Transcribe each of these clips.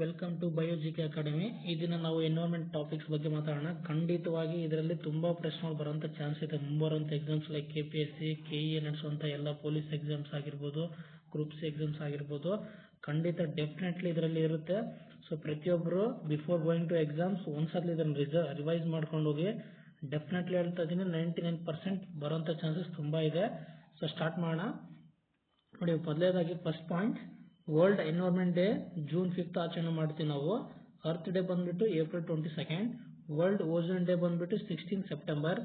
Welcome to ಬಯೋಜಿಕೆ academy. ಈ ದಿನ ನಾವು ಎನ್ವೈರನ್ಮೆಂಟ್ ಟಾಪಿಕ್ಸ್ ಬಗ್ಗೆ ಮಾತಾಡೋಣ. ಖಂಡಿತವಾಗಿ ಇದರಲ್ಲಿ ತುಂಬಾ ಪ್ರಶ್ನೆಗಳು ಬರುವಂತ ಚಾನ್ಸ್ ಇದೆ. ಮುಂಬರುವಂತ ಎಕ್ಸಾಮ್ಸ್ ಲೈಕ್ KPSC, KE ನಡೆಸುವಂತ ಎಲ್ಲ ಪೊಲೀಸ್ ಎಕ್ಸಾಮ್ಸ್ ಆಗಿರ್ಬೋದು, ಗ್ರೂಪ್ಸ್ ಎಕ್ಸಾಮ್ಸ್ ಆಗಿರ್ಬೋದು, ಖಂಡಿತ ಡೆಫಿನೆಟ್ಲಿ ಇದರಲ್ಲಿ ಇರುತ್ತೆ. ಸೊ ಪ್ರತಿಯೊಬ್ಬರು ಬಿಫೋರ್ ಗೋಯಿಂಗ್ ಟು ಎಕ್ಸಾಮ್ಸ್ ಒಂದ್ಸಲ ಇದನ್ನು ರಿವೈಸ್ ಮಾಡ್ಕೊಂಡು ಹೋಗಿ. ಡೆಫಿನೆಟ್ಲಿ ಹೇಳ್ತಾ ಇದ್ದೀನಿ, 99% ಬರುವಂತ ಚಾನ್ಸಸ್ ತುಂಬಾ ಇದೆ. ಸೊ ಸ್ಟಾರ್ಟ್ ಮಾಡೋಣ. ನೋಡಿ, ಮೊದಲನೇದಾಗಿ first point, world environment day June 5 ಆಚರಣೆ ಮಾಡ್ತೀವಿ ನಾವು. ಅರ್ತ್ ಡೇ ಬಂದ್ಬಿಟ್ಟು April 22, ವರ್ಲ್ಡ್ ಓಝೋನ್ ಡೇ ಬಂದ್ಬಿಟ್ಟು 16 September,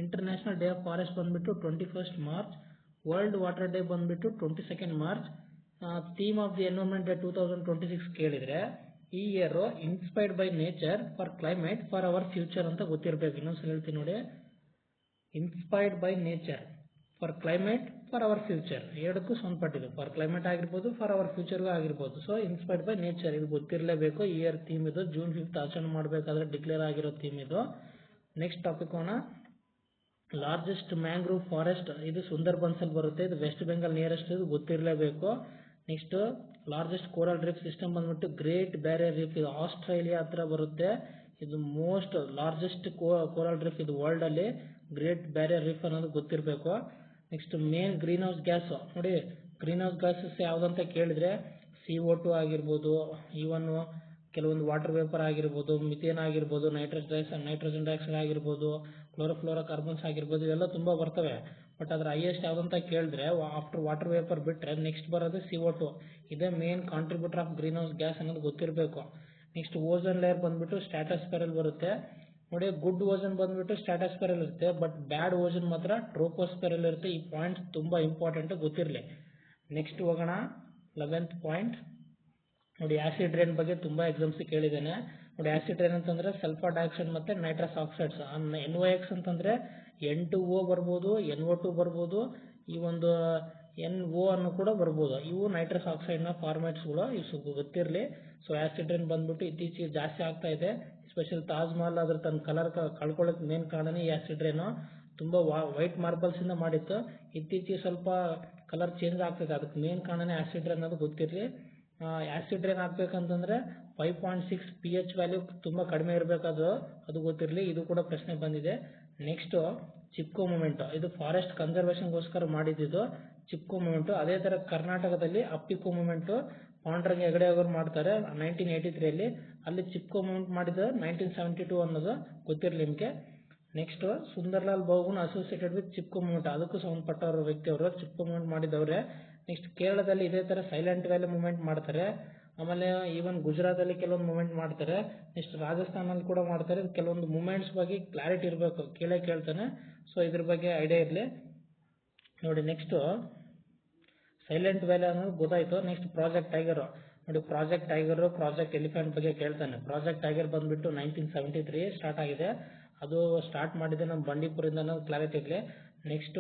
international day of forest ಬಂದ್ಬಿಟ್ಟು 21 ಮಾರ್ಚ್, ವರ್ಲ್ಡ್ ವಾಟರ್ ಡೇ ಬಂದ್ಬಿಟ್ಟು 22 March. Theme of the environment day 2026 ಕೇಳಿದ್ರೆ ಈ year inspired by nature for climate for our future ಅಂತ ಗೊತ್ತಿರಬೇಕು. ಇನ್ನೊಂದ್ಸಲ ಹೇಳ್ತೀನಿ ನೋಡಿ, inspired by nature for climate for our future, ಎರಡಕ್ಕೂ ಸಂಬಂಧಪಟ್ಟಿದೆ. ಫಾರ್ ಕ್ಲೈಮೇಟ್ ಆಗಿರ್ಬೋದು, ಫಾರ್ ಅವರ್ ಫ್ಯೂಚರ್ಗೂ ಆಗಿರ್ಬೋದು. ಸೊ ಇನ್ಸ್ಪೈರ್ಡ್ ಬೈ ನೇಚರ್ ಇದು ಗೊತ್ತಿರಲೇಬೇಕು. ಇಯರ್ ಥೀಮ್ ಇದು, ಜೂನ್ 5 ಆಚರಣೆ ಮಾಡಬೇಕಾದ್ರೆ ಡಿಕ್ಲೇರ್ ಆಗಿರೋ ಥೀಮ್ ಇದು. ನೆಕ್ಸ್ಟ್ ಟಾಪಿಕ್ ಹೋಗೋಣ. ಲಾರ್ಜೆಸ್ಟ್ ಮ್ಯಾಂಗ್ರೋವ್ ಫಾರೆಸ್ಟ್ ಇದು ಸುಂದರ್ಬನ್ಸ್ ಅಲ್ಲಿ ಬರುತ್ತೆ. ಇದು ವೆಸ್ಟ್ ಬೆಂಗಾಲ್ ನಿಯರೆಸ್ಟ್, ಇದು ಗೊತ್ತಿರಲೇಬೇಕು. Next largest coral reef system ಬಂದ್ಬಿಟ್ಟು ಗ್ರೇಟ್ ಬ್ಯಾರಿಯರ್ ರೀಫ್, ಇದು ಆಸ್ಟ್ರೇಲಿಯಾ ಹತ್ರ ಬರುತ್ತೆ. ಇದು ಮೋಸ್ಟ್ ಲಾರ್ಜೆಸ್ಟ್ ಕೋರಲ್ ರೀಫ್ ಇದು ವರ್ಲ್ಡ್ ಅಲ್ಲಿ. ಗ್ರೇಟ್ ಬ್ಯಾರಿಯರ್ ರೀಫ್ ಅನ್ನೋದು ಗೊತ್ತಿರಬೇಕು. Next main green house gas, ನೋಡಿ ಗ್ರೀನ್ ಹೌಸ್ ಗ್ಯಾಸಸ್ ಯಾವ್ದಂತ ಕೇಳಿದ್ರೆ CO2 ಆಗಿರ್ಬೋದು, ಈವನ್ ಕೆಲವೊಂದು ವಾಟರ್ ವೇಪರ್ ಆಗಿರ್ಬೋದು, ಮಿಥೇನ್ ಆಗಿರ್ಬೋದು, ನೈಟ್ರೋಜನ್ ಡೈಆಕ್ಸೈಡ್ ಆಗಿರ್ಬೋದು, ಕ್ಲೋರೋಫ್ಲೋರೋ ಕಾರ್ಬನ್ಸ್ ಆಗಿರ್ಬೋದು, ಇವೆಲ್ಲ ತುಂಬಾ ಬರ್ತವೆ. ಬಟ್ ಅದ್ರ ಹೈಯೆಸ್ಟ್ ಯಾವ್ದಂತ ಕೇಳಿದ್ರೆ ಆಫ್ಟರ್ ವಾಟರ್ ವೇಪರ್ ಬಿಟ್ರೆ ನೆಕ್ಸ್ಟ್ ಬರೋದು CO2. ಇದೇ main contributor of green house gas ಅನ್ನೋದು ಗೊತ್ತಿರಬೇಕು. ನೆಕ್ಸ್ಟ್ ಓಝೋನ್ ಲೇಯರ್ ಬಂದ್ಬಿಟ್ಟು ಸ್ಟ್ರಾಟೋಸ್ಫಿಯರ್ ಅಲ್ಲಿ ಬರುತ್ತೆ. ನೋಡಿ, ಗುಡ್ ಓಝೋನ್ ಬಂದ್ಬಿಟ್ಟು ಸ್ಟ್ರಾಟೋಸ್ಫಿಯರ್ ಅಲ್ಲಿ ಇರುತ್ತೆ, ಬಟ್ ಬ್ಯಾಡ್ ಓಝೋನ್ ಮಾತ್ರ ಟ್ರೋಪೋಸ್ಫಿಯರ್ ಅಲ್ಲಿ ಇರುತ್ತೆ. ಈ ಪಾಯಿಂಟ್ ತುಂಬಾ ಇಂಪಾರ್ಟೆಂಟ್, ಗೊತ್ತಿರಲಿ. ನೆಕ್ಸ್ಟ್ ಹೋಗೋಣ, 11th ಪಾಯಿಂಟ್. ನೋಡಿ, ಆಸಿಡ್ ರೈನ್ ಬಗ್ಗೆ ತುಂಬಾ ಎಕ್ಸಾಮ್ಸ್ ಕೇಳಿದ್ದೇನೆ. ನೋಡಿ, ಆಸಿಡ್ ರೈನ್ ಅಂತಂದ್ರೆ ಸಲ್ಫರ್ ಡೈಆಕ್ಸೈಡ್ ಮತ್ತೆ ನೈಟ್ರಸ್ ಆಕ್ಸೈಡ್ಸ್. NOx ಅಂತಂದ್ರೆ N2O ಬರ್ಬೋದು, NO2 ಬರ್ಬೋದು, ಈ ಒಂದು NO ಅನ್ನು ಕೂಡ ಬರ್ಬೋದು. ಇವು ನೈಟ್ರಸ್ ಆಕ್ಸೈಡ್ ನ ಫಾರ್ಮ್ಯಾಟ್ಸ್ಗಳು, ಇವು ಗೊತ್ತಿರಲಿ. ಸೊ ಆಸಿಡ್ ರೈನ್ ಬಂದ್ಬಿಟ್ಟು ಇತ್ತೀಚೆಗೆ ಜಾಸ್ತಿ ಆಗ್ತಾ ಇದೆ. ಸ್ಪೆಷಲ್ ತಾಜ್ ಮಹಲ್ ಅದ್ರ ತನ್ನ ಕಲರ್ ಕಳ್ಕೊಳ್ಳೋಕೆ ಮೇನ್ ಕಾರಣನೇ ಈ ಆಸಿಡ್ ರೈನ್. ತುಂಬಾ ವೈಟ್ ಮಾರ್ಬಲ್ಸ್ ಇಂದ ಮಾಡಿತ್ತು, ಇತ್ತೀಚೆಗೆ ಸ್ವಲ್ಪ ಕಲರ್ ಚೇಂಜ್ ಆಗ್ತದೆ. ಅದಕ್ಕೆ ಮೇನ್ ಕಾರಣನೇ ಆಸಿಡ್ ರೈನ್ ಅನ್ನೋದು ಗೊತ್ತಿರಲಿ. ಆಸಿಡ್ ರೈನ್ ಆಗ್ಬೇಕಂತಂದ್ರೆ 5.6 pH ವ್ಯಾಲ್ಯೂ ತುಂಬಾ ಕಡಿಮೆ ಇರಬೇಕಾದ್ರು, ಅದು ಗೊತ್ತಿರಲಿ. ಇದು ಕೂಡ ಪ್ರಶ್ನೆ ಬಂದಿದೆ. ನೆಕ್ಸ್ಟ್ ಚಿಪ್ಕೋ ಮೂವ್ಮೆಂಟ್, ಇದು ಫಾರೆಸ್ಟ್ ಕನ್ಸರ್ವೇಷನ್ ಗೋಸ್ಕರ ಮಾಡಿದ್ದು ಚಿಪ್ಕೋ ಮೂವ್ಮೆಂಟ್. ಅದೇ ತರ ಕರ್ನಾಟಕದಲ್ಲಿ ಅಪ್ಪಿಕೋ ಮೂವ್ಮೆಂಟ್ ಪಾಂಡ್ರಂಗ ಹೆಗಡೆ ಅವರು ಮಾಡ್ತಾರೆ 1983 ಅಲ್ಲಿ. ಅಲ್ಲಿ ಚಿಪ್ಕೋ ಮೂವ್ಮೆಂಟ್ ಮಾಡಿದ 1972 ಅನ್ನೋದು ಗೊತ್ತಿರಲಿ ನಿಮ್ಗೆ. Next Sunderlal Bahuguna associated with Chipko movement, ಅದಕ್ಕೂ ಸಂಬಂಧಪಟ್ಟವರು ವ್ಯಕ್ತಿಯವರು, ಚಿಪ್ಕೋ ಮೂವ್ಮೆಂಟ್ ಮಾಡಿದವ್ರೆ. ನೆಕ್ಸ್ಟ್ ಕೇರಳದಲ್ಲಿ ಇದೇ ತರ ಸೈಲೆಂಟ್ ವ್ಯಾಲಿ ಮೂವ್ಮೆಂಟ್ ಮಾಡ್ತಾರೆ. ಆಮೇಲೆ ಈವನ್ ಗುಜರಾತ್ ಅಲ್ಲಿ ಕೆಲವೊಂದು ಮೂವ್ಮೆಂಟ್ ಮಾಡ್ತಾರೆ. ನೆಕ್ಸ್ಟ್ ರಾಜಸ್ಥಾನಲ್ಲಿ ಕೂಡ ಮಾಡ್ತಾರೆ. ಕೆಲವೊಂದು ಮೂವ್ಮೆಂಟ್ಸ್ ಬಗ್ಗೆ ಕ್ಲಾರಿಟಿ ಇರಬೇಕು, ಕೇಳ್ತಾನೆ. ಸೊ ಇದ್ರ ಬಗ್ಗೆ ಐಡಿಯಾ ಇರಲಿ. ನೋಡಿ, ನೆಕ್ಸ್ಟ್ ಸೈಲೆಂಟ್ ವ್ಯಾಲಿ ಅನ್ನೋದು ಗೊತ್ತಾಯ್ತು. Next project tiger. ನೋಡಿ, ಪ್ರಾಜೆಕ್ಟ್ ಟೈಗರ್, ಪ್ರಾಜೆಕ್ಟ್ ಎಲಿಫೆಂಟ್ ಬಗ್ಗೆ ಕೇಳ್ತಾನೆ. ಪ್ರಾಜೆಕ್ಟ್ ಟೈಗರ್ ಬಂದ್ಬಿಟ್ಟು 1973 ಸ್ಟಾರ್ಟ್ ಆಗಿದೆ. ಅದು ಸ್ಟಾರ್ಟ್ ಮಾಡಿದೆ ನಮ್ಮ ಬಂಡೀಪುರದಿಂದ ಅನ್ನೋದು ಕ್ಲಾರಿಟಿ ಇರಲಿ. ನೆಕ್ಸ್ಟ್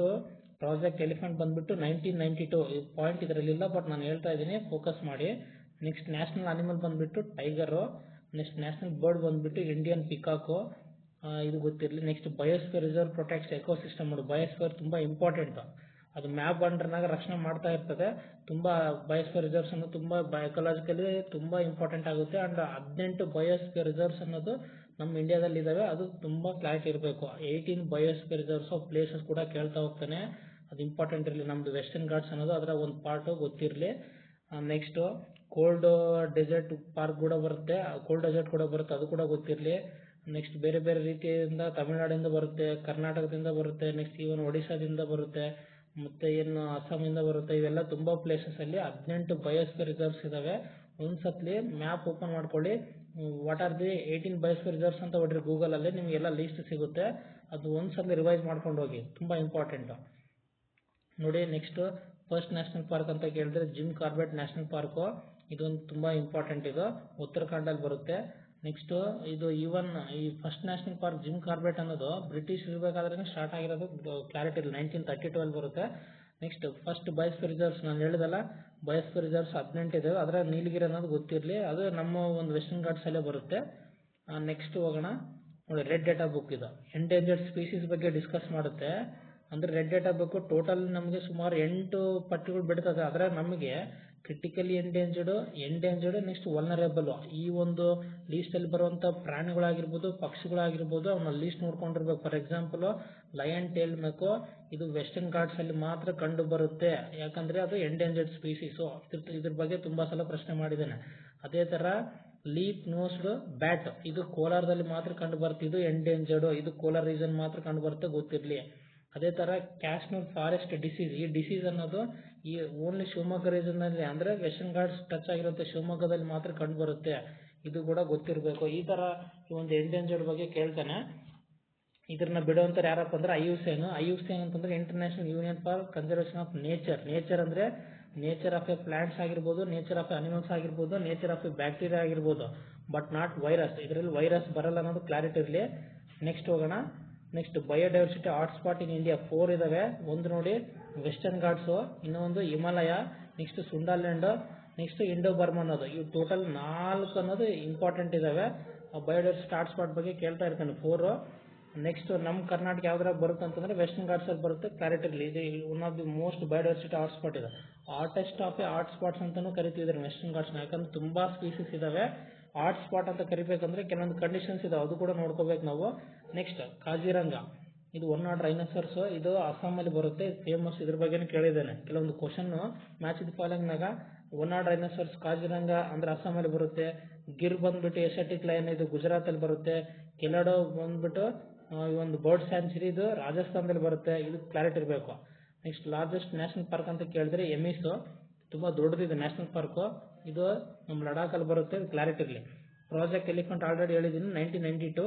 ಪ್ರಾಜೆಕ್ಟ್ ಎಲಿಫೆಂಟ್ ಬಂದ್ಬಿಟ್ಟು 1992. ಈ ಪಾಯಿಂಟ್ ಇದರಲ್ಲಿ ಇಲ್ಲ, ಬಟ್ ನಾನು ಹೇಳ್ತಾ ಇದ್ದೀನಿ, ಫೋಕಸ್ ಮಾಡಿ. ನೆಕ್ಸ್ಟ್ ನ್ಯಾಷನಲ್ ಅನಿಮಲ್ ಬಂದ್ಬಿಟ್ಟು ಟೈಗರು. ನೆಕ್ಸ್ಟ್ ನ್ಯಾಷನಲ್ ಬರ್ಡ್ ಬಂದ್ಬಿಟ್ಟು ಇಂಡಿಯನ್ ಪಿಕಾಕು, ಇದು ಗೊತ್ತಿರಲಿ. Next biosphere reserve protects ecosystem. ನೋಡಿ, ಬಯೋಸ್ಫಿಯರ್ ತುಂಬಾ ಇಂಪಾರ್ಟೆಂಟ್, ಅದು ಮ್ಯಾಪ್ ಅಂಡರ್ನಾಗ ರಕ್ಷಣೆ ಮಾಡ್ತಾ ಇರ್ತದೆ. ತುಂಬಾ ಬಯೋಸ್ಫಿಯರ್ ರಿಸರ್ವ್ಸ್ ಅನ್ನೋದು ತುಂಬಾ ಎಕಲಾಜಿಕಲಿ ತುಂಬಾ ಇಂಪಾರ್ಟೆಂಟ್ ಆಗುತ್ತೆ. ಅಂಡ್ 18 ಬಯೋಸ್ಫಿಯರ್ ರಿಸರ್ವ್ಸ್ ಅನ್ನೋದು ನಮ್ಮ ಇಂಡಿಯಾದಲ್ಲಿ ಇದಾವೆ, ಅದು ತುಂಬಾ ಕ್ಲಾರಿಟಿ ಇರಬೇಕು. 18 ಬಯೋಸ್ಫಿಯರ್ ರಿಸರ್ವ್ಸ್ ಆಫ್ ಪ್ಲೇಸಸ್ ಕೂಡ ಕೇಳ್ತಾ ಹೋಗ್ತಾನೆ, ಅದು ಇಂಪಾರ್ಟೆಂಟ್ ಇರಲಿ. ನಮ್ದು ವೆಸ್ಟರ್ನ್ ಘಾಟ್ಸ್ ಅನ್ನೋದು ಅದರ ಒಂದು ಪಾರ್ಟ್ ಗೊತ್ತಿರಲಿ. ನೆಕ್ಸ್ಟ್ ಕೋಲ್ಡ್ ಡೆಸರ್ಟ್ ಪಾರ್ಕ್ ಕೂಡ ಬರುತ್ತೆ, ಕೋಲ್ಡ್ ಡೆಸರ್ಟ್ ಕೂಡ ಬರುತ್ತೆ, ಅದು ಕೂಡ ಗೊತ್ತಿರಲಿ. ನೆಕ್ಸ್ಟ್ ಬೇರೆ ಬೇರೆ ರೀತಿಯಿಂದ ತಮಿಳುನಾಡಿಂದ ಬರುತ್ತೆ, ಕರ್ನಾಟಕದಿಂದ ಬರುತ್ತೆ, ನೆಕ್ಸ್ಟ್ ಈವನ್ ಒಡಿಶಾದಿಂದ ಬರುತ್ತೆ, ಮತ್ತೆ ಏನು ಅಸ್ಸಾಮಿಂದ ಬರುತ್ತೆ. ಇವೆಲ್ಲ ತುಂಬಾ ಪ್ಲೇಸಸ್ ಅಲ್ಲಿ 18 ಬಯೋಸ್ಫಿಯರ್ ರಿಸರ್ವ್ಸ್ ಇದಾವೆ. ಒಂದ್ಸತ್ಲಿ ಮ್ಯಾಪ್ ಓಪನ್ ಮಾಡ್ಕೊಳ್ಳಿ, what are the 18 biosphere reserves ಅಂತ ಹೊಡ್ರಿ ಗೂಗಲ್ ಅಲ್ಲಿ, ನಿಮ್ಗೆಲ್ಲ ಲಿಸ್ಟ್ ಸಿಗುತ್ತೆ. ಅದು ಒಂದ್ಸಲ ರಿವೈಸ್ ಮಾಡ್ಕೊಂಡು ಹೋಗಿ, ತುಂಬಾ ಇಂಪಾರ್ಟೆಂಟ್. ನೋಡಿ, ನೆಕ್ಸ್ಟ್ ಫಸ್ಟ್ ನ್ಯಾಷನಲ್ ಪಾರ್ಕ್ ಅಂತ ಕೇಳಿದ್ರೆ ಜಿಮ್ ಕಾರ್ಬೆಟ್ ನ್ಯಾಷನಲ್ ಪಾರ್ಕ್, ಇದೊಂದು ತುಂಬಾ ಇಂಪಾರ್ಟೆಂಟ್, ಇದು ಉತ್ತರಾಖಂಡಲ್ಲಿ ಬರುತ್ತೆ. ನೆಕ್ಸ್ಟ್ ಇದು ಈವನ್ ಈ first national park Jim Corbett ಅನ್ನೋದು ಬ್ರಿಟಿಷ್ ಇರಬೇಕಾದ್ರೆ ಸ್ಟಾರ್ಟ್ ಆಗಿರೋದು, ಕ್ಲಾರಿಟಿ ಇಲ್ಲ. 1932 ಅಲ್ಲಿ ಬರುತ್ತೆ. ನೆಕ್ಸ್ಟ್ ಫಸ್ಟ್ ಬಯೋಸ್ಫಿಯರ್ ರಿಸರ್ವ್ಸ್ ನಾನು ಹೇಳಿದಲ್ಲ, ಬಯೋಸ್ಫಿಯರ್ ರಿಸರ್ವ್ಸ್ 18 ಇದೆ. ಅದರ ನೀಲಗಿರಿ ಅನ್ನೋದು ಗೊತ್ತಿರಲಿ, ಅದು ನಮ್ಮ ಒಂದು ವೆಸ್ಟರ್ನ್ ಘಾಟ್ಸ್ ಅಲ್ಲೇ ಬರುತ್ತೆ. ನೆಕ್ಸ್ಟ್ ಹೋಗೋಣ. ನೋಡಿ, ರೆಡ್ ಡೇಟಾ ಬುಕ್, ಇದು ಎಂಡೇಂಜರ್ಡ್ ಸ್ಪೀಸೀಸ್ ಬಗ್ಗೆ ಡಿಸ್ಕಸ್ ಮಾಡುತ್ತೆ. ಅಂದ್ರೆ ರೆಡ್ ಡೇಟಾ ಬುಕ್ ಟೋಟಲ್ ನಮಗೆ ಸುಮಾರು 8 ಪಟ್ಟಿಗಳು ಬಿಡ್ತದೆ. ಆದರೆ ನಮಗೆ ಕ್ರಿಟಿಕಲಿ ಎಂಡೇಂಜರ್ಡ್ ನೆಕ್ಸ್ಟ್ ವಲ್ನರೇಬಲ್. ಈ ಒಂದು ಲೀಸ್ಟಲ್ಲಿ ಬರುವಂಥ ಪ್ರಾಣಿಗಳಾಗಿರ್ಬೋದು, ಪಕ್ಷಿಗಳಾಗಿರ್ಬೋದು, ಅವನ್ನ ಲೀಸ್ಟ್ ನೋಡ್ಕೊಂಡಿರ್ಬೇಕು. For example lion tail macaque, ಇದು ವೆಸ್ಟರ್ನ್ ಘಾಟ್ಸಲ್ಲಿ ಮಾತ್ರ ಕಂಡು ಬರುತ್ತೆ, ಯಾಕಂದರೆ ಅದು ಎಂಡೇಂಜರ್ಡ್ ಸ್ಪೀಸೀಸು. ಇದ್ರ ಬಗ್ಗೆ ತುಂಬ ಸಲ ಪ್ರಶ್ನೆ ಮಾಡಿದ್ದೇನೆ. ಅದೇ ಥರ ಲೀಪ್ ನೋಸ್ಡ್ ಬ್ಯಾಟ್, ಇದು ಕೋಲಾರದಲ್ಲಿ ಮಾತ್ರ ಕಂಡು ಬರುತ್ತೆ, ಇದು ಎಂಡೇಂಜರ್ಡ್, ಇದು ಕೋಲಾರ ರೀಸನ್ ಮಾತ್ರ ಕಂಡು ಬರುತ್ತೆ, ಗೊತ್ತಿರಲಿ. ಅದೇ ಥರ ಕ್ಯಾಶ್ಮೀರ್ ಫಾರೆಸ್ಟ್ ಡಿಸೀಸ್, ಈ ಡಿಸೀಸ್ ಅನ್ನೋದು ಈ ಓನ್ಲಿ ಶಿವಮೊಗ್ಗ ರೀಸನ್ನಲ್ಲಿ ಅಂದರೆ ವೆಸ್ಟರ್ನ್ ಘಾಟ್ಸ್ ಟಚ್ ಆಗಿರುತ್ತೆ ಶಿವಮೊಗ್ಗದಲ್ಲಿ ಮಾತ್ರ ಕಂಡು ಬರುತ್ತೆ, ಇದು ಕೂಡ ಗೊತ್ತಿರಬೇಕು. ಈ ಥರ ಈ ಒಂದು ಎಂಡೇಂಜರ್ಡ್ ಬಗ್ಗೆ ಕೇಳ್ತಾನೆ. ಇದನ್ನ ಬಿಡುವಂಥವ್ರು ಯಾರಪ್ಪ ಅಂದರೆ IUCN ಅಂತಂದರೆ international union for conservation of nature ಅಂದರೆ ನೇಚರ್ ಆಫ್ ಎ ಪ್ಲಾಂಟ್ಸ್ ಆಗಿರ್ಬೋದು, ನೇಚರ್ ಆಫ್ ಎ ಅನಿಮಲ್ಸ್ ಆಗಿರ್ಬೋದು, ನೇಚರ್ ಆಫ್ ಎ ಬ್ಯಾಕ್ಟೀರಿಯಾ ಆಗಿರ್ಬೋದು, ಬಟ್ ನಾಟ್ ವೈರಸ್. ಇದರಲ್ಲಿ ವೈರಸ್ ಬರಲ್ಲ ಅನ್ನೋದು ಕ್ಲಾರಿಟಿ ಇರಲಿ. ನೆಕ್ಸ್ಟ್ ಹೋಗೋಣ. Next biodiversity hotspot in India 4 ಇದಾವೆ. ಒಂದು ನೋಡಿ ವೆಸ್ಟರ್ನ್ ಘಾಟ್ಸು, ಇನ್ನೊಂದು Himalaya, next Sundaland, next Indo Burma ಅನ್ನೋದು. ಇವು ಟೋಟಲ್ 4 ಅನ್ನೋದು ಇಂಪಾರ್ಟೆಂಟ್ ಇದಾವೆ. ಬಯೋಡೈವರ್ಸಿಟಿ ಹಾಟ್ಸ್ಪಾಟ್ ಬಗ್ಗೆ ಕೇಳ್ತಾ ಇರ್ತಾನೆ 4. ನೆಕ್ಸ್ಟ್ ನಮ್ಮ ಕರ್ನಾಟಕ ಯಾವ್ದ್ರಾಗ ಬರುತ್ತೆ ಅಂತಂದರೆ ವೆಸ್ಟರ್ನ್ ಘಾಟ್ಸಲ್ಲಿ ಬರುತ್ತೆ, ಕ್ಲಾರಿಟಿ ಇರಲಿ. ಇದು one of the most biodiversity hotspot ಇದೆ. ಹಾಟೆಸ್ಟ್ ಆಫ್ ಎ ಹಾಟ್ಸ್ಪಾಟ್ಸ್ ಅಂತಲೂ ಕರಿತಿದ್ದಾರೆ ವೆಸ್ಟರ್ನ್ ಘಾಟ್ಸ್ನ, ಯಾಕಂದ್ರೆ ತುಂಬ ಸ್ಪೀಸೀಸ್ ಇದಾವೆ. ಹಾಟ್ಸ್ಪಾಟ್ ಅಂತ ಕರಿಬೇಕಂದ್ರೆ ಕೆಲವೊಂದು ಕಂಡೀಷನ್ಸ್ ಇದಾವೆ, ಅದು ಕೂಡ ನೋಡ್ಕೋಬೇಕು ನಾವು. ನೆಕ್ಸ್ಟ್ ಕಾಜಿರಂಗ, ಇದು ಒನ್ ನಾಟ್ ರೈನೋಸರ್ಸ್, ಇದು ಅಸ್ಸಾಮಲ್ಲಿ ಬರುತ್ತೆ, ಫೇಮಸ್. ಇದ್ರ ಬಗ್ಗೆನೂ ಕೇಳಿದ್ದೇನೆ ಕೆಲವೊಂದು ಕ್ವಶನ್ನು. ಮ್ಯಾಚ್ ದಿ ಫಾಲೋಯಿಂಗ್ನಾಗ ಒನ್ ನಾಟ್ ರೈನೋಸರ್ಸ್ ಕಾಜಿರಂಗ ಅಂದರೆ ಅಸ್ಸಾಮಲ್ಲಿ ಬರುತ್ತೆ. ಗಿರ್ ಬಂದ್ಬಿಟ್ಟು ಏಷ್ಯಾಟಿಕ್ ಲಯನ್, ಇದು ಗುಜರಾತಲ್ಲಿ ಬರುತ್ತೆ. ಕೆಲಾಡೋ ಬಂದ್ಬಿಟ್ಟು ಈ ಒಂದು ಬರ್ಡ್ ಸ್ಯಾಂಚುರಿ, ಇದು ರಾಜಸ್ಥಾನದಲ್ಲಿ ಬರುತ್ತೆ, ಇದು ಕ್ಲಾರಿಟಿ ಇರಬೇಕು. ನೆಕ್ಸ್ಟ್ ಲಾರ್ಜೆಸ್ಟ್ ನ್ಯಾಷನಲ್ ಪಾರ್ಕ್ ಅಂತ ಕೇಳಿದ್ರೆ ಎಮಿಸು, ತುಂಬ ದೊಡ್ಡದಿದೆ ನ್ಯಾಷನಲ್ ಪಾರ್ಕು, ಇದು ನಮ್ಮ ಲಡಾಖಲ್ಲಿ ಬರುತ್ತೆ, ಇದು ಕ್ಲಾರಿಟಿ ಇರಲಿ. ಪ್ರಾಜೆಕ್ಟ್ ಎಲಿಫೆಂಟ್ ಆಲ್ರೆಡಿ ಹೇಳಿದ್ದೀನಿ 1992.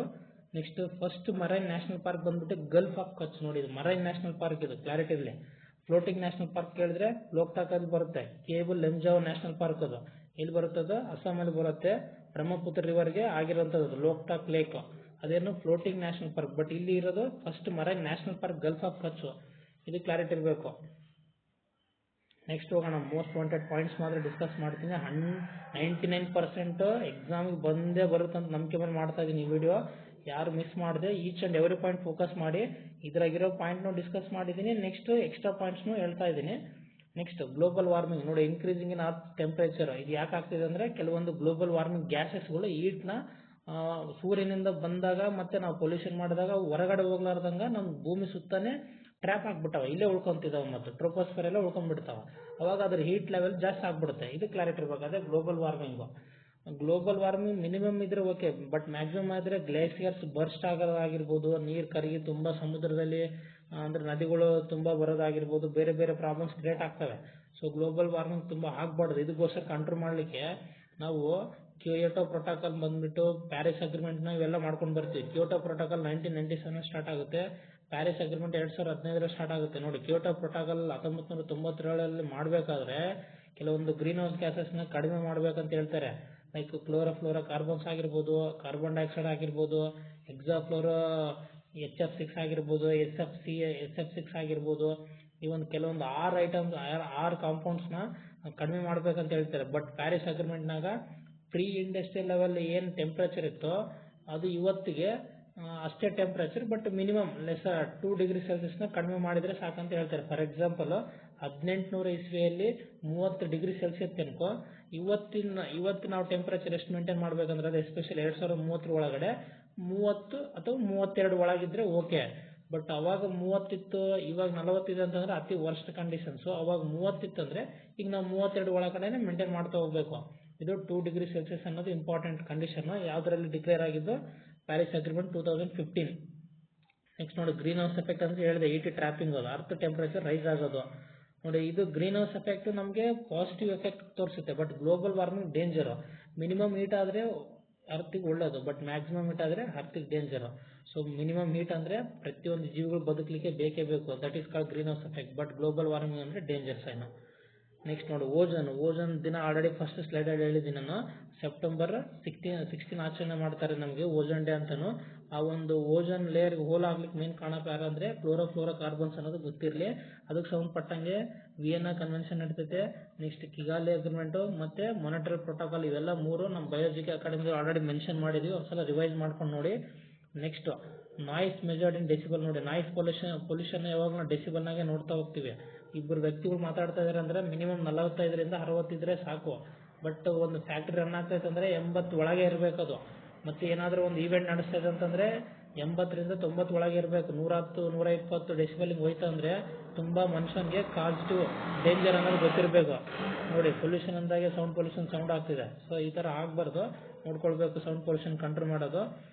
Next first marine national park ಬಂದ್ಬಿಟ್ಟು ಗಲ್ಫ್ ಆಫ್ ಕಚ್, ನೋಡಿ ಇದು ಮರೈನ್ ನ್ಯಾಷನಲ್ ಪಾರ್ಕ್, ಇದು ಕ್ಲಾರಿಟಿ ಇರಲಿ. ಫ್ಲೋಟಿಂಗ್ ನ್ಯಾಷನಲ್ ಪಾರ್ಕ್ ಕೇಳಿದ್ರೆ ಲೋಕ್ತಾಕಲ್ಲಿ ಬರುತ್ತೆ. ಕೇಬಲ್ ಲೆಮ್ಜಾವ್ ನ್ಯಾಷನಲ್ ಪಾರ್ಕ್, ಅದು ಎಲ್ಲಿ ಬರುತ್ತದು ಅಸ್ಸಾಮಲ್ಲಿ ಬರುತ್ತೆ, ಬ್ರಹ್ಮಪುತ್ರ ರಿವರ್ಗೆ ಆಗಿರೋಂಥದ್ದು ಲೋಕ್ತಾಕ್ ಲೇಕ್, ಅದೇನು ಫ್ಲೋಟಿಂಗ್ ನ್ಯಾಷನಲ್ ಪಾರ್ಕ್. ಬಟ್ ಇಲ್ಲಿ ಇರೋದು first marine national park gulf of Kutch, ಇದು ಕ್ಲಾರಿಟಿ ಇರಬೇಕು. ನೆಕ್ಸ್ಟ್ ಹೋಗೋಣ. ಮೋಸ್ಟ್ ವಾಂಟೆಡ್ ಪಾಯಿಂಟ್ಸ್ ಮಾತ್ರ ಡಿಸ್ಕಸ್ ಮಾಡ್ತೀನಿ. 99% ಎಕ್ಸಾಮಿಗೆ ಬಂದೇ ಬರುತ್ತೆ ಅಂತ ನಂಬಿಕೆ ಮೇಲೆ ಮಾಡ್ತಾ ಇದ್ದೀನಿ ಈ ವಿಡಿಯೋ. ಯಾರು ಮಿಸ್ ಮಾಡಿದೆ each and every point focus ಮಾಡಿ. ಇದ್ರಾಗಿರೋ ಪಾಯಿಂಟ್ನೂ ಡಿಸ್ಕಸ್ ಮಾಡಿದ್ದೀನಿ, ನೆಕ್ಸ್ಟ್ ಎಕ್ಸ್ಟ್ರಾ ಪಾಯಿಂಟ್ಸ್ನೂ ಹೇಳ್ತಾ ಇದ್ದೀನಿ. ನೆಕ್ಸ್ಟ್ ಗ್ಲೋಬಲ್ ವಾರ್ಮಿಂಗ್ ನೋಡಿ, ಇನ್ಕ್ರೀಸಿಂಗ್ ಇನ್ ಅರ್ತ್ ಟೆಂಪ್ರೇಚರ್, ಇದು ಯಾಕೆ ಆಗ್ತಿದೆ ಅಂದರೆ ಕೆಲವೊಂದು ಗ್ಲೋಬಲ್ ವಾರ್ಮಿಂಗ್ ಗ್ಯಾಸಸ್ಗಳು ಹೀಟ್ನ ಸೂರ್ಯನಿಂದ ಬಂದಾಗ ಮತ್ತು ನಾವು ಪೊಲ್ಯೂಷನ್ ಮಾಡಿದಾಗ ಹೊರಗಡೆ ಹೋಗ್ಲಾರ್ದಂಗೆ ನಮ್ಮ ಭೂಮಿ ಸುತ್ತಾನೆ ಟ್ರ್ಯಾಪ್ ಆಗಿಬಿಟ್ಟಾವೆ, ಇಲ್ಲೇ ಉಳ್ಕೊತಿದ್ದಾವೆ, ಮತ್ತು ಟ್ರೋಪೋಸ್ಫಿಯರ್ ಎಲ್ಲ ಉಳ್ಕೊಂಡ್ಬಿಡ್ತಾವೆ. ಅವಾಗ ಅದ್ರ ಹೀಟ್ ಲೆವೆಲ್ ಜಾಸ್ತಿ ಆಗಿಬಿಡುತ್ತೆ, ಇದು ಕ್ಲಾರಿಟಿ ಇರಬೇಕು. ಅದೇ global warming. Global warming minimum ಇದ್ರೆ ಓಕೆ, ಬಟ್ ಮ್ಯಾಕ್ಸಿಮಮ್ ಆದರೆ ಗ್ಲೇಸಿಯರ್ಸ್ ಬರ್ಸ್ಟ್ ಆಗೋದಾಗಿರ್ಬೋದು, ನೀರು ಕರಗಿ ತುಂಬ ಸಮುದ್ರದಲ್ಲಿ ಅಂದರೆ ನದಿಗಳು ತುಂಬ ಬರೋದಾಗಿರ್ಬೋದು, ಬೇರೆ ಬೇರೆ ಪ್ರಾಬ್ಲಮ್ಸ್ ಕ್ರಿಯೇಟ್ ಆಗ್ತವೆ. ಸೊ ಗ್ಲೋಬಲ್ ವಾರ್ಮಿಂಗ್ ತುಂಬ ಆಗಬಾರ್ದು. ಇದಕ್ಕೋಸ್ಕರ ಕಂಟ್ರೋಲ್ ಮಾಡಲಿಕ್ಕೆ ನಾವು ಕ್ಯೋಟೋ ಪ್ರೋಟೋಕಾಲ್ ಬಂದುಬಿಟ್ಟು ಪ್ಯಾರಿಸ್ ಅಗ್ರಿಮೆಂಟ್ನ ಇವೆಲ್ಲ ಮಾಡ್ಕೊಂಡು ಬರ್ತೀವಿ. ಕ್ಯೋಟೋ ಪ್ರೋಟೋಕಾಲ್ 1997 ಸ್ಟಾರ್ಟ್ ಆಗುತ್ತೆ, ಪ್ಯಾರಿಸ್ ಅಗ್ರಿಮೆಂಟ್ 2015 ಸ್ಟಾರ್ಟ್ ಆಗುತ್ತೆ. ನೋಡಿ ಕ್ಯೋಟೋ ಪ್ರೋಟೋಕಾಲ್ 1997 ಮಾಡಬೇಕಾದ್ರೆ ಕೆಲವೊಂದು ಗ್ರೀನ್ ಹೌಸ್ ಗ್ಯಾಸಸ್ನ ಕಡಿಮೆ ಮಾಡಬೇಕಂತ ಹೇಳ್ತಾರೆ. ಲೈಕ್ ಕ್ಲೋರೋಫ್ಲೋರೋ ಕಾರ್ಬನ್ಸ್ ಆಗಿರ್ಬೋದು, ಕಾರ್ಬನ್ ಡೈಆಕ್ಸೈಡ್ ಆಗಿರ್ಬೋದು, ಎಕ್ಸಾಫ್ಲೋರೋ HF6 ಆಗಿರ್ಬೋದು, SF6 ಆಗಿರ್ಬೋದು, ಈ ಒಂದು ಕೆಲವೊಂದು 6 ಕಾಂಪೌಂಡ್ಸ್ನ ಕಡಿಮೆ ಮಾಡಬೇಕಂತ ಹೇಳ್ತಾರೆ. ಬಟ್ ಪ್ಯಾರಿಸ್ ಅಗ್ರಿಮೆಂಟ್ನಾಗ ಪ್ರೀ ಇಂಡಸ್ಟ್ರಿಯಲ್ ಲೆವೆಲ್ ಏನು ಟೆಂಪ್ರೇಚರ್ ಇತ್ತೋ ಅದು ಇವತ್ತಿಗೆ ಅಷ್ಟೇ temperature, but minimum less 2 degree ಸೆಲ್ಸಿಯಸ್ನ ಕಡಿಮೆ ಮಾಡಿದರೆ ಸಾಕಂತ ಹೇಳ್ತಾರೆ. ಫಾರ್ ಎಕ್ಸಾಂಪಲ್ 1800 ಇಸ್ವಿಯಲ್ಲಿ 30 ಡಿಗ್ರಿ ಸೆಲ್ಸಿಯಸ್ ತನಕ, ಇವತ್ತು ನಾವು ಟೆಂಪ್ರೇಚರ್ ಎಷ್ಟು ಮೇಂಟೈನ್ ಮಾಡಬೇಕಂದ್ರೆ ಅದು ಎಸ್ಪೆಷಲಿ 2030 ಒಳಗಡೆ 30 ಅಥವಾ 32 ಒಳಗಿದ್ರೆ ಓಕೆ. ಬಟ್ ಅವಾಗ 30 ಇತ್ತು, ಇವಾಗ 40 ಇದೆ ಅಂತಂದರೆ ಅತಿ ವರ್ಸ್ಟ್ ಕಂಡೀಷನ್ಸು. ಅವಾಗ 30 ಇತ್ತು ಅಂದರೆ ಈಗ ನಾವು 32 ಒಳಗಡೆ ಮೇಂಟೈನ್ ಮಾಡ್ತಾ ಹೋಗಬೇಕು. ಇದು 2 ಡಿಗ್ರಿ ಸೆಲ್ಸಿಯಸ್ ಅನ್ನೋದು ಇಂಪಾರ್ಟೆಂಟ್ ಕಂಡೀಷನ್ನು. ಯಾವುದರಲ್ಲಿ ಡಿಕ್ಲೇರ್ ಆಗಿದ್ದು ಪ್ಯಾರಿಸ್ ಅಗ್ರಿಮೆಂಟ್ 2015. ನೆಕ್ಸ್ಟ್ ನೋಡಿ ಗ್ರೀನ್ ಹೌಸ್ ಎಫೆಕ್ಟ್ ಅಂತ ಹೇಳಿದೆ, ಟ್ರ್ಯಾಪಿಂಗ್ ಅದು ಅರ್ತ್ ಟೆಂಪ್ರೇಚರ್ ರೈಸ್ ಆಗೋದು. ನೋಡಿ ಇದು ಗ್ರೀನ್ ಹೌಸ್ ಎಫೆಕ್ಟ್ ನಮಗೆ ಪಾಸಿಟಿವ್ ಎಫೆಕ್ಟ್ ತೋರಿಸುತ್ತೆ, but global warming danger. Minimum heat ಆದರೆ ಅರ್ತಿಗೆ ಒಳ್ಳೇದು, ಬಟ್ ಮ್ಯಾಕ್ಸಿಮಮ್ ಹೀಟ್ ಆದರೆ ಅರ್ತಿಗೆ ಡೇಂಜರು. ಸೊ ಮಿನಿಮಮ್ ಹೀಟ್ ಅಂದರೆ ಪ್ರತಿಯೊಂದು ಜೀವಿಗಳು ಬದುಕಲಿಕ್ಕೆ ಬೇಕೇ ಬೇಕು, that is called green house effect. But global warming ಅಂದರೆ ಡೇಂಜರ್ ಸೈನು. ನೆಕ್ಸ್ಟ್ ನೋಡಿ ಓಜನ್ ದಿನ ಆಲ್ರೆಡಿ ಫಸ್ಟ್ ಸ್ಲೈಡಲ್ಲಿ ಹೇಳಿದ್ದೀನಿ ನಾನು. ಸೆಪ್ಟೆಂಬರ್ 16 ಆಚರಣೆ ಮಾಡ್ತಾರೆ ನಮಗೆ ಓಜನ್ ಡೇ ಅಂತಲೂ. ಆ ಒಂದು ಓಜನ್ ಲೇಯರ್ಗೆ ಹೋಲ್ ಆಗ್ಲಿಕ್ಕೆ ಮೇನ್ ಕಾರಣಪ್ಪ ಯಾರು ಅಂದರೆ ಕ್ಲೋರೋಫ್ಲೋರೋ ಕಾರ್ಬನ್ಸ್ ಅನ್ನೋದು ಗೊತ್ತಿರಲಿ. ಅದಕ್ಕೆ ಸಂಬಂಧಪಟ್ಟಂಗೆ ವಿಯೆನ್ನಾ ಕನ್ವೆನ್ಷನ್ ನಡೀತೈತೆ, ನೆಕ್ಸ್ಟ್ ಕಿಗಾಲಿ ಅಗ್ರಿಮೆಂಟು ಮತ್ತು ಮಾನಿಟರಿ ಪ್ರೋಟೋಕಾಲ್, ಇವೆಲ್ಲ 3 ನಮ್ಮ ಬಯೋಲಜಿಕಲ್ ಅಕಾಡೆಮಿ ಆಲ್ರೆಡಿ ಮೆನ್ಷನ್ ಮಾಡಿದ್ವಿ, ಒಂದ್ಸಲ ರಿವೈಸ್ ಮಾಡ್ಕೊಂಡು ನೋಡಿ. ನೆಕ್ಸ್ಟ್ ನಾಯ್ಸ್ ಮೆಜರ್ಡ್ ಇನ್ ಡೆಸಿಬಲ್ ನೋಡಿ, ನಾಯ್ಸ್ ಪೊಲ್ಯೂಷನ್ ಯಾವಾಗ ನಾವು ಡೆಸಿಬಲ್ನಾಗೆ ನೋಡ್ತಾ ಹೋಗ್ತೀವಿ. ಇಬ್ಬರು ವ್ಯಕ್ತಿಗಳು ಮಾತಾಡ್ತಾ ಇದ್ದಾರೆ ಅಂದರೆ ಮಿನಿಮಮ್ 45ರಿಂದ 60 ಇದ್ದರೆ ಸಾಕು. ಬಟ್ ಒಂದು ಫ್ಯಾಕ್ಟ್ರಿ ರನ್ ಆಗ್ತೈತೆ ಅಂದರೆ 80 ಒಳಗೆ ಇರಬೇಕು ಅದು. ಮತ್ತು ಏನಾದರೂ ಒಂದು ಈವೆಂಟ್ ನಡೆಸ್ತೈತೆ ಅಂತಂದರೆ 80ರಿಂದ 90 ಒಳಗೆ ಇರಬೇಕು. 110 120 ಡೆಸಿಬಲಿಂಗ್ ಹೋಯ್ತು ಅಂದರೆ ತುಂಬ ಮನುಷ್ಯನಿಗೆ ಪಾಸಿಟಿವ್ ಡೇಂಜರ್ ಅನ್ನೋದು ಗೊತ್ತಿರಬೇಕು. ನೋಡಿ ಪೊಲ್ಯೂಷನ್ ಅಂದಾಗೆ ಸೌಂಡ್ ಆಗ್ತಿದೆ. ಸೊ ಈ ಥರ ಆಗಬಾರ್ದು, ನೋಡ್ಕೊಳ್ಬೇಕು ಸೌಂಡ್ ಪೊಲ್ಯೂಷನ್ ಕಂಟ್ರೋಲ್ ಮಾಡೋದು.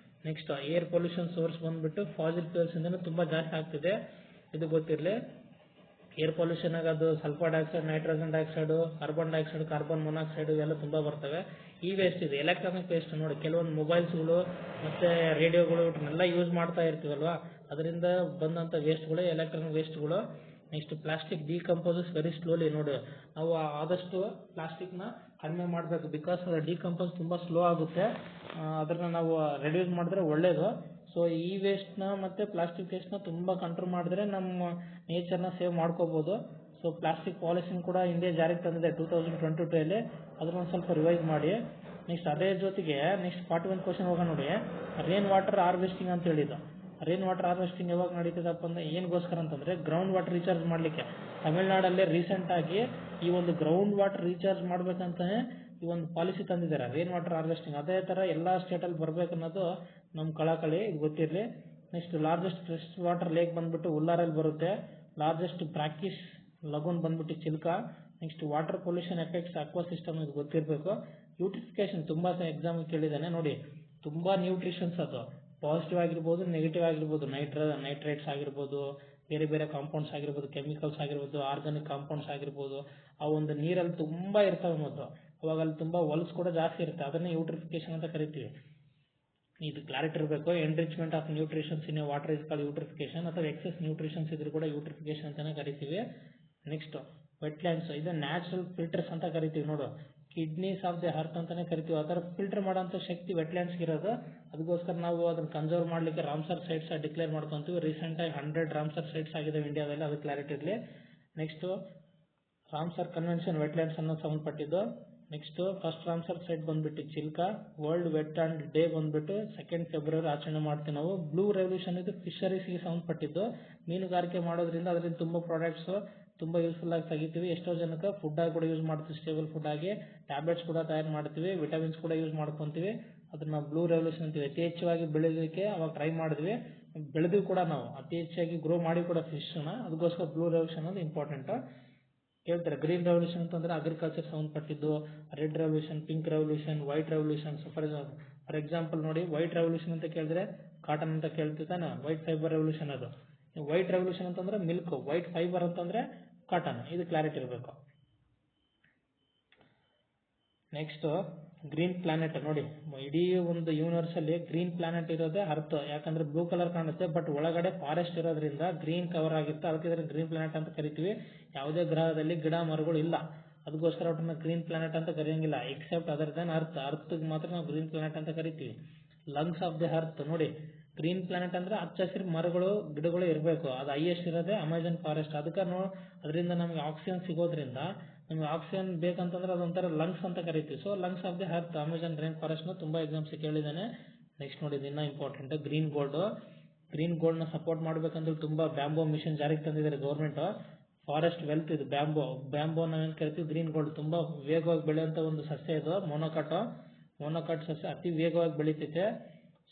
ನೆಕ್ಸ್ಟ್ ಏರ್ ಪೊಲ್ಯೂಷನ್ ಸೋರ್ಸ್ ಬಂದುಬಿಟ್ಟು ಫಾಸಿಲ್ ಫ್ಯೂಯಲ್ಸಿಂದನೂ ತುಂಬ ಜಾಸ್ತಿ ಆಗ್ತಿದೆ, ಇದು ಗೊತ್ತಿರಲಿ. ಏರ್ ಪೊಲ್ಯೂಷನಾಗ ಅದು sulphur dioxide, nitrogen dioxide, carbon dioxide, carbon monoxide ಇವೆಲ್ಲ ತುಂಬ ಬರ್ತವೆ. ಈ ವೇಸ್ಟ್ ಇದೆ, ಎಲೆಕ್ಟ್ರಾನಿಕ್ ವೇಸ್ಟ್. ನೋಡಿ ಕೆಲವೊಂದು ಮೊಬೈಲ್ಸ್ಗಳು ಮತ್ತು ರೇಡಿಯೋಗಳು ಇವನ್ನೆಲ್ಲ ಯೂಸ್ ಮಾಡ್ತಾ ಇರ್ತೀವಲ್ವ, ಅದರಿಂದ ಬಂದಂಥ ವೇಸ್ಟ್ಗಳು ಎಲೆಕ್ಟ್ರಾನಿಕ್ ವೇಸ್ಟ್ಗಳು. Next plastic decomposes very slowly. ನೋಡಿ ನಾವು ಆದಷ್ಟು ಪ್ಲಾಸ್ಟಿಕ್ನ ಕಡಿಮೆ ಮಾಡಬೇಕು, ಬಿಕಾಸ್ ಅದು ಡಿಕಂಪೋಸ್ ತುಂಬ ಸ್ಲೋ ಆಗುತ್ತೆ. ಅದನ್ನು ನಾವು ರೆಡ್ಯೂಸ್ ಮಾಡಿದ್ರೆ ಒಳ್ಳೆಯದು. ಸೊ ಈ ವೇಸ್ಟ್ನ ಮತ್ತು ಪ್ಲಾಸ್ಟಿಕ್ ವೇಸ್ಟ್ನ ತುಂಬ ಕಂಟ್ರೋಲ್ ಮಾಡಿದ್ರೆ ನಮ್ಮ ನೇಚರ್ನ ಸೇವ್ ಮಾಡ್ಕೋಬೋದು. ಸೊ ಪ್ಲಾಸ್ಟಿಕ್ ಪಾಲಿಸಿನ ಕೂಡ ಇಂಡಿಯಾ ಜಾರಿಗೆ ತಂದಿದೆ 2022 ಅದನ್ನೊಂದು ಸ್ವಲ್ಪ ರಿವೈಸ್ ಮಾಡಿ. ನೆಕ್ಸ್ಟ್ ಅದೇ ಜೊತೆಗೆ ನೆಕ್ಸ್ಟ್ 41 ಕ್ವಶನ್ ಹೋಗೋಣ ನೋಡಿ. ರೇನ್ ವಾಟರ್ ಹಾರ್ವೆಸ್ಟಿಂಗ್ ಅಂತ ಹೇಳಿದ್ದು. ರೇನ್ ವಾಟರ್ ಹಾರ್ವೆಸ್ಟಿಂಗ್ ಯಾವಾಗ ನಡೀತದಪ್ಪ ಅಂದರೆ ಏನಗೋಸ್ಕರ ಅಂತಂದರೆ ಗ್ರೌಂಡ್ ವಾಟರ್ ರೀಚಾರ್ಜ್ ಮಾಡಲಿಕ್ಕೆ. ತಮಿಳ್ನಾಡಲ್ಲೇ ರೀಸೆಂಟಾಗಿ ಈ ಒಂದು ಗ್ರೌಂಡ್ ವಾಟರ್ ರೀಚಾರ್ಜ್ ಮಾಡಬೇಕಂತಲೇ ಈ ಒಂದು ಪಾಲಿಸಿ ತಂದಿದ್ದಾರೆ, ರೇನ್ ವಾಟರ್ ಹಾರ್ವೆಸ್ಟಿಂಗ್. ಅದೇ ಥರ ಎಲ್ಲ ಸ್ಟೇಟಲ್ಲಿ ಬರಬೇಕನ್ನೋದು ನಮ್ಮ ಕಳಕಳಿ, ಇದು ಗೊತ್ತಿರಲಿ. Next largest fresh water lake ಬಂದುಬಿಟ್ಟು ಉಲ್ಲಾರಲ್ಲಿ ಬರುತ್ತೆ. ಲಾರ್ಜೆಸ್ಟ್ ಬ್ರಾಕಿಶ್ ಲಗೂನ್ ಬಂದುಬಿಟ್ಟು Chilka. Next water pollution effects aqua system, ಇದು ಗೊತ್ತಿರಬೇಕು. ಯೂಟ್ರಿಫಿಕೇಷನ್ ತುಂಬ ಎಕ್ಸಾಮ್ ಕೇಳಿದ್ದಾನೆ ನೋಡಿ. ತುಂಬ ನ್ಯೂಟ್ರಿಷನ್ಸ್ ಅದು ಪಾಸಿಟಿವ್ ಆಗಿರ್ಬೋದು, ನೆಗೆಟಿವ್ ಆಗಿರ್ಬೋದು. ನೈಟ್ರೇಟ್ಸ್ ಆಗಿರ್ಬೋದು, ಬೇರೆ ಬೇರೆ ಕಾಂಪೌಂಡ್ಸ್ ಆಗಿರ್ಬೋದು, ಕೆಮಿಕಲ್ಸ್ ಆಗಿರ್ಬೋದು, ಆರ್ಗಾನಿಕ್ ಕಾಂಪೌಂಡ್ಸ್ ಆಗಿರ್ಬೋದು. ಆ ಒಂದು ನೀರಲ್ಲಿ ತುಂಬ ಇರ್ತವೆ ಮೊದಲು, ಅವಾಗ ಅಲ್ಲಿ ತುಂಬ ಹೊಲ್ಸ್ ಕೂಡ ಜಾಸ್ತಿ ಇರುತ್ತೆ, ಅದನ್ನೇ ಯೂಟ್ರಿಫಿಕೇಷನ್ ಅಂತ ಕರಿತೀವಿ. ಇದು ಕ್ಲಾರಿಟಿ ಇರಬೇಕು. Enrichment of nutritions in water is called eutrophication, ಅಥವಾ ಎಕ್ಸೆಸ್ ನ್ಯೂಟ್ರಿಷನ್ಸ್ ಇದ್ರೂ ಕೂಡ ಯೂಟ್ರಿಫಿಕೇಷನ್ ಅಂತಲೇ ಕರಿತೀವಿ. ನೆಕ್ಸ್ಟ್ ವೆಟ್ಲ್ಯಾಂಡ್ಸ್, ಇದು ನ್ಯಾಚುರಲ್ ಫಿಲ್ಟರ್ಸ್ ಅಂತ ಕರಿತೀವಿ. ನೋಡು ಕಿಡ್ನೀಸ್ ಆಫ್ ದಿ ಅರ್ತ್ ಅಂತಲೇ ಕರಿತೀವಿ. ಆ ಥರ ಫಿಲ್ಟರ್ ಮಾಡೋಂಥ ಶಕ್ತಿ ವೆಟ್ಲ್ಯಾಂಡ್ಸ್ಗೆ ಇರೋದು. ಅದಕ್ಕೋಸ್ಕರ ನಾವು ಅದನ್ನು ಕನ್ಸರ್ವ್ ಮಾಡಲಿಕ್ಕೆ ರಾಮ್ಸರ್ ಸೈಟ್ಸ್ ಡಿಕ್ಲೇರ್ ಮಾಡ್ಕೊತೀವಿ. ರೀಸೆಂಟಾಗಿ 100 ರಾಮ್ಸರ್ ಸೈಟ್ಸ್ ಆಗಿದೆ ಇಂಡಿಯಾದಲ್ಲಿ, ಅದು ಕ್ಲಾರಿಟಿ ಇರಲಿ. ನೆಕ್ಸ್ಟು ರಾಮ್ಸರ್ ಕನ್ವೆನ್ಷನ್ ವೆಟ್ಲ್ಯಾಂಡ್ಸ್ ಅನ್ನೋದು ಸಂಬಂಧಪಟ್ಟಿದ್ದು. ನೆಕ್ಸ್ಟು ಫಸ್ಟ್ ರಾಮ್ಸರ್ ಸೈಟ್ ಬಂದುಬಿಟ್ಟು ಚಿಲ್ಕಾ. ವರ್ಲ್ಡ್ ವೆಟ್ಲ್ಯಾಂಡ್ ಡೇ ಬಂದುಬಿಟ್ಟು 2 ಫೆಬ್ರವರಿ ಆಚರಣೆ ಮಾಡ್ತೀವಿ ನಾವು. ಬ್ಲೂ ರೆವಲ್ಯೂಷನ್ ಇದು ಫಿಶರೀಸ್ಗೆ ಸಂಬಂಧಪಟ್ಟಿದ್ದು. ಮೀನುಗಾರಿಕೆ ಮಾಡೋದ್ರಿಂದ ಅದರಿಂದ ತುಂಬ ಪ್ರಾಡಕ್ಟ್ಸು ತುಂಬ ಯೂಸ್ಫುಲ್ ಆಗಿ ತೆಗಿತೀವಿ. ಎಷ್ಟೋ ಜನಕ್ಕೆ ಫುಡ್ಡಾಗಿ ಕೂಡ ಯೂಸ್ ಮಾಡ್ತೀವಿ, ಸ್ಟೇಬಲ್ ಫುಡ್ಡಾಗಿ. ಟ್ಯಾಬ್ಲೆಟ್ಸ್ ಕೂಡ ತಯಾರು ಮಾಡ್ತೀವಿ, ವಿಟಮಿನ್ಸ್ ಕೂಡ ಯೂಸ್ ಮಾಡ್ಕೊತೀವಿ. ಅದನ್ನು ಬ್ಲೂ ರೆವಲ್ಯೂಷನ್ ಅಂತೀವಿ. ಅತಿ ಹೆಚ್ಚಾಗಿ ಬೆಳೆಯೋದಕ್ಕೆ ಅವಾಗ ಟ್ರೈ ಮಾಡಿದ್ವಿ, ಬೆಳೆದ್ವಿ ಕೂಡ ನಾವು ಅತಿ ಹೆಚ್ಚಾಗಿ ಗ್ರೋ ಮಾಡಿ ಕೂಡ ಫಿಶ್ನ. ಅದಕ್ಕೋಸ್ಕರ ಬ್ಲೂ ರೆವಲ್ಯೂಷನ್ ಅನ್ನೋದು ಇಂಪಾರ್ಟೆಂಟು. ಹೇಳ್ತಾರೆ ಗ್ರೀನ್ ರೆವಲ್ಯೂಷನ್ ಅಂತಂದರೆ ಅಗ್ರಿಕಲ್ಚರ್ ಸಂಬಂಧಪಟ್ಟಿದ್ದು. Red revolution, pink revolution, white revolutions. For example ನೋಡಿ, ವೈಟ್ ರೆವಲ್ಯೂಷನ್ ಅಂತ ಕೇಳಿದ್ರೆ ಕಾಟನ್ ಅಂತ ಕೇಳ್ತಿದ್ದಾನೆ, ವೈಟ್ ಫೈಬರ್ ರೆವಲ್ಯೂಷನ್ ಅದು. ವೈಟ್ ರೆವಲ್ಯೂಷನ್ ಅಂತಂದರೆ ಮಿಲ್ಕ್, ವೈಟ್ ಫೈಬರ್ ಅಂತಂದರೆ ಕಾಟನ್, ಇದು ಕ್ಲಾರಿಟಿ ಇರಬೇಕು. Next green planet. ನೋಡಿ ಇಡೀ ಒಂದು ಯೂನಿವರ್ಸಲ್ಲಿ ಗ್ರೀನ್ ಪ್ಲಾನೆಟ್ ಇರೋದೇ ಅರ್ಥ. ಯಾಕಂದರೆ ಬ್ಲೂ ಕಲರ್ ಕಾಣುತ್ತೆ, ಬಟ್ ಒಳಗಡೆ ಫಾರೆಸ್ಟ್ ಇರೋದ್ರಿಂದ ಗ್ರೀನ್ ಕವರ್ ಆಗಿರುತ್ತೆ, ಅದಕ್ಕೆ ಇದನ್ನು ಗ್ರೀನ್ ಪ್ಲಾನೆಟ್ ಅಂತ ಕರಿತೀವಿ. ಯಾವುದೇ ಗ್ರಹದಲ್ಲಿ ಗಿಡ ಮರಗಳು ಇಲ್ಲ, ಅದಕ್ಕೋಸ್ಕರ ಒಟ್ಟನ್ನು ಗ್ರೀನ್ ಪ್ಲಾನೆಟ್ ಅಂತ ಕರೆಯೋಂಗಿಲ್ಲ. ಎಕ್ಸೆಪ್ಟ್ ಅದರ್ ದೆನ್ ಅರ್ತ್ಗೆ ಮಾತ್ರ ನಾವು ಗ್ರೀನ್ ಪ್ಲಾನೆಟ್ ಅಂತ ಕರಿತೀವಿ. Lungs of the earth. ನೋಡಿ ಗ್ರೀನ್ ಪ್ಲಾನೆಟ್ ಅಂದರೆ ಹಚ್ಚ ಹಸಿರು ಮರಗಳು ಗಿಡಗಳು ಇರಬೇಕು. ಅದು ಹೈಯೆಸ್ಟ್ ಇರೋದೇ ಅಮೆಜಾನ್ ಫಾರೆಸ್ಟ್. ಅದಕ್ಕೆ ಅದರಿಂದ ನಮಗೆ ಆಕ್ಸಿಜನ್ ಸಿಗೋದ್ರಿಂದ ನಮಗೆ ಆಕ್ಸಿಜನ್ ಬೇಕಂತಂದ್ರೆ ಅದೊಂಥರ ಲಂಗ್ಸ್ ಅಂತ ಕರಿತೀವಿ. So lungs of the earth Amazon rain ಫಾರೆಸ್ಟ್ನ ತುಂಬ ಎಕ್ಸಾಮ್ಸ್ ಕೇಳಿದ್ದಾನೆ. ನೆಕ್ಸ್ಟ್ ನೋಡಿ, ಇದು ಇನ್ನೂ ಇಂಪಾರ್ಟೆಂಟ್, ಗ್ರೀನ್ ಗೋಲ್ಡು. ಗ್ರೀನ್ ಗೋಲ್ಡ್ನ ಸಪೋರ್ಟ್ ಮಾಡಬೇಕಂದ್ರೆ ತುಂಬ ಬ್ಯಾಂಬೋ ಮಿಷನ್ ಜಾರಿಗೆ ತಂದಿದ್ದಾರೆ ಗೌರ್ಮೆಂಟು. ಫಾರೆಸ್ಟ್ ವೆಲ್ತ್ ಇದು ಬ್ಯಾಂಬೋ ನಾವೇನು ಕರಿತೀವಿ, ಗ್ರೀನ್ ಗೋಲ್ಡ್ ತುಂಬ ವೇಗವಾಗಿ ಬೆಳೆಯುವಂಥ ಒಂದು ಸಸ್ಯ ಇದು. ಮೊನೊಕಾಟ್ ಸಸ್ಯ ಅತಿ ವೇಗವಾಗಿ ಬೆಳೀತೈತೆ.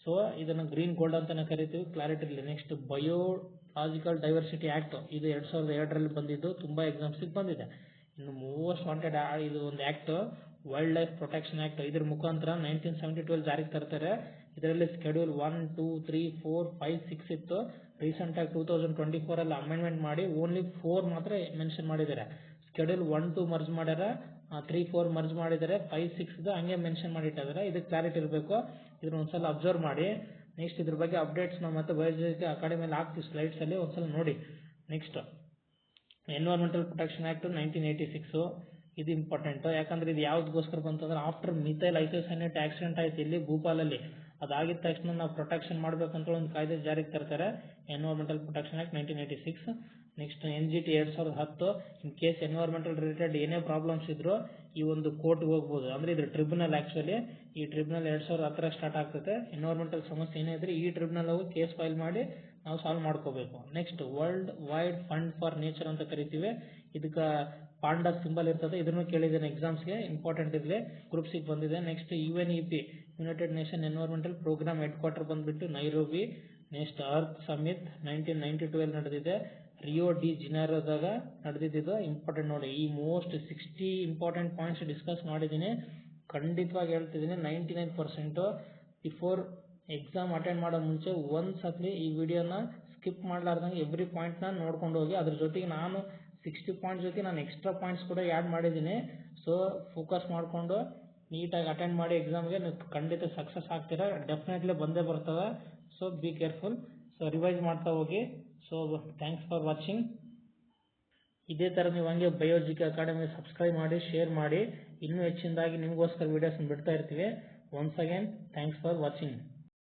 ಸೊ ಇದನ್ನು ಗ್ರೀನ್ ಗೋಲ್ಡ್ ಅಂತಲೇ ಕರಿತೀವಿ, ಕ್ಲಾರಿಟಿ ಇರಲಿ. ನೆಕ್ಸ್ಟ್ ಬಯೋಲಾಜಿಕಲ್ ಡೈವರ್ಸಿಟಿ ಆ್ಯಕ್ಟ್, ಇದು 2002 ಬಂದಿದ್ದು, ತುಂಬ ಎಕ್ಸಾಮ್ಸಿಗೆ ಬಂದಿದೆ. ಇನ್ನು ಮೋಸ್ಟ್ ವಾಂಟೆಡ್ ಇದು ಒಂದು act, wild life protection act. ಇದ್ರ ಮುಖಾಂತರ 1972 ಜಾರಿಗೆ ತರ್ತಾರೆ. ಇದರಲ್ಲಿ ಸ್ಕೆಡ್ಯೂಲ್ 1, 2, 3, 4, 5, 6 ಇತ್ತು. ರೀಸೆಂಟಾಗಿ 2024 ಅಮೆಂಡ್ಮೆಂಟ್ ಮಾಡಿ ಓನ್ಲಿ 4 ಮಾತ್ರ ಮೆನ್ಷನ್ ಮಾಡಿದ್ದಾರೆ. ಸ್ಕೆಡ್ಯೂಲ್ 1, 2 ಮರ್ಜ್ ಮಾಡ್ಯಾರ, 3, 4 ಮರ್ಜ್ ಮಾಡಿದ್ದಾರೆ, 5, 6 ಹಂಗೆ ಮೆನ್ಷನ್ ಮಾಡಿಟ್ಟಿದ್ದಾರೆ. ಇದಕ್ಕೆ ಕ್ಲಾರಿಟಿ ಇರಬೇಕು, ಇದನ್ನ ಒಂದ್ಸಲ ಅಬ್ಸರ್ವ್ ಮಾಡಿ. ನೆಕ್ಸ್ಟ್ ಇದ್ರ ಬಗ್ಗೆ ಅಪ್ಡೇಟ್ಸ್ ನಾವು ಮತ್ತೆ ಬಯೋಲಾಜಿಕಲ್ ಅಕಾಡೆಮಿಯಲ್ಲಿ ಹಾಕ್ತೀವಿ ಸ್ಲೈಡ್ಸಲ್ಲಿ, ಒಂದ್ಸಲ ನೋಡಿ. ನೆಕ್ಸ್ಟ್ ಎನ್ವೈರ್ಮೆಂಟಲ್ ಪ್ರೊಟೆಕ್ಷನ್ ಆ್ಯಕ್ಟ್ 1986, ಇದು ಇಂಪಾರ್ಟೆಂಟು. ಯಾಕಂದರೆ ಇದು ಯಾವುದಕ್ಕೋಸ್ಕರ ಬಂತಂದ್ರೆ ಆಫ್ಟರ್ ಮಿಥೈಲ್ ಐಸೋಸೈನೇಟ್ ಆಕ್ಸಿಡೆಂಟ್ ಆಯ್ತು ಇಲ್ಲಿ ಭೂಪಾಲಲ್ಲಿ. ಅದಾಗಿದ ತಕ್ಷಣ ನಾವು ಪ್ರೊಟೆಕ್ಷನ್ ಮಾಡಬೇಕಂತ ಒಂದು ಕಾಯ್ದೆ ಜಾರಿಗೆ ತರ್ತಾರೆ, environmental protection act 1986. Next NGT 2010, in case environmental related ಏನೇ ಪ್ರಾಬ್ಲಮ್ಸ್ ಇದ್ದರೂ ಈ ಒಂದು ಕೋರ್ಟ್ಗೆ ಹೋಗ್ಬೋದು. ಅಂದರೆ ಇದು ಟ್ರಿಬ್ಯುನಲ್. ಆ್ಯಕ್ಚುಲಿ ಈ ಟ್ರಿಬ್ಯುನಲ್ 2010 ಸ್ಟಾರ್ಟ್ ಆಗ್ತದೆ. ಎನ್ವೈರ್ಮೆಂಟಲ್ ಸಮಸ್ಯೆ ಏನೇ ಇದ್ದರೆ ಈ ಟ್ರಿಬ್ಯುನಲ್ ಹೋಗಿ ಕೇಸ್ ಫೈಲ್ ಮಾಡಿ ನಾವು ಸಾಲ್ವ್ ಮಾಡ್ಕೋಬೇಕು. Next world wide fund for nature ಅಂತ ಕರಿತೀವಿ. ಇದಕ್ಕೆ ಪಾಂಡ ಸಿಂಬಲ್ ಇರ್ತದೆ, ಇದನ್ನು ಕೇಳಿದ್ದೇನೆ ಎಕ್ಸಾಮ್ಸ್ಗೆ, ಇಂಪಾರ್ಟೆಂಟ್ ಇರಲಿ, ಗ್ರೂಪ್ ಸಿಗೆ ಬಂದಿದೆ. Next UNEP United Nation environmental programme head quarter ಬಂದುಬಿಟ್ಟು ನೈರೋಬಿ. ನೆಕ್ಸ್ಟ್ ಅರ್ತ್ ಸಮಿತ್ 1992 ನಡೆದಿದೆ, ರಿಯೋ ಡಿ ಜಿನೇರೋದಾಗ ನಡೆದಿದ್ದು. ಇಂಪಾರ್ಟೆಂಟ್ ನೋಡಿ, ಈ ಮೋಸ್ಟ್ 60 ಇಂಪಾರ್ಟೆಂಟ್ ಪಾಯಿಂಟ್ಸ್ ಡಿಸ್ಕಸ್ ಮಾಡಿದ್ದೀನಿ. ಖಂಡಿತವಾಗಿ ಹೇಳ್ತಿದ್ದೀನಿ, 99% ಬಿಫೋರ್ ಎಕ್ಸಾಮ್ ಅಟೆಂಡ್ ಮಾಡೋ ಮುಂಚೆ ಒಂದ್ಸತಿ ಈ ವಿಡಿಯೋನ ಸ್ಕಿಪ್ ಮಾಡಲಾರ್ದಂಗೆ ಎವ್ರಿ ಪಾಯಿಂಟ್ನ ನೋಡ್ಕೊಂಡು ಹೋಗಿ. ಅದ್ರ ಜೊತೆಗೆ ನಾನು 60 ಪಾಯಿಂಟ್ಸ್ ಜೊತೆ ನಾನು ಎಕ್ಸ್ಟ್ರಾ ಪಾಯಿಂಟ್ಸ್ ಕೂಡ ಆ್ಯಡ್ ಮಾಡಿದ್ದೀನಿ. ಸೊ ಫೋಕಸ್ ಮಾಡಿಕೊಂಡು ನೀಟಾಗಿ ಅಟೆಂಡ್ ಮಾಡಿ ಎಕ್ಸಾಮ್ಗೆ, ನೀವು ಖಂಡಿತ ಸಕ್ಸಸ್ ಆಗ್ತೀರಾ, ಡೆಫಿನೆಟ್ಲಿ ಬಂದೇ ಬರ್ತವೆ. So be careful. So revise ಮಾಡ್ತಾ ಹೋಗಿ. So thanks for watching. ಇದೇ ಥರ ನೀವು ಹಂಗೆ ಬಯೋಜಿಕೆ ಅಕಾಡೆಮಿ ಸಬ್ಸ್ಕ್ರೈಬ್ ಮಾಡಿ, ಶೇರ್ ಮಾಡಿ. ಇನ್ನೂ ಹೆಚ್ಚಿನದಾಗಿ ನಿಮಗೋಸ್ಕರ ವೀಡಿಯೋಸ್ನ ಬಿಡ್ತಾ ಇರ್ತೀವಿ. Once again thanks for watching.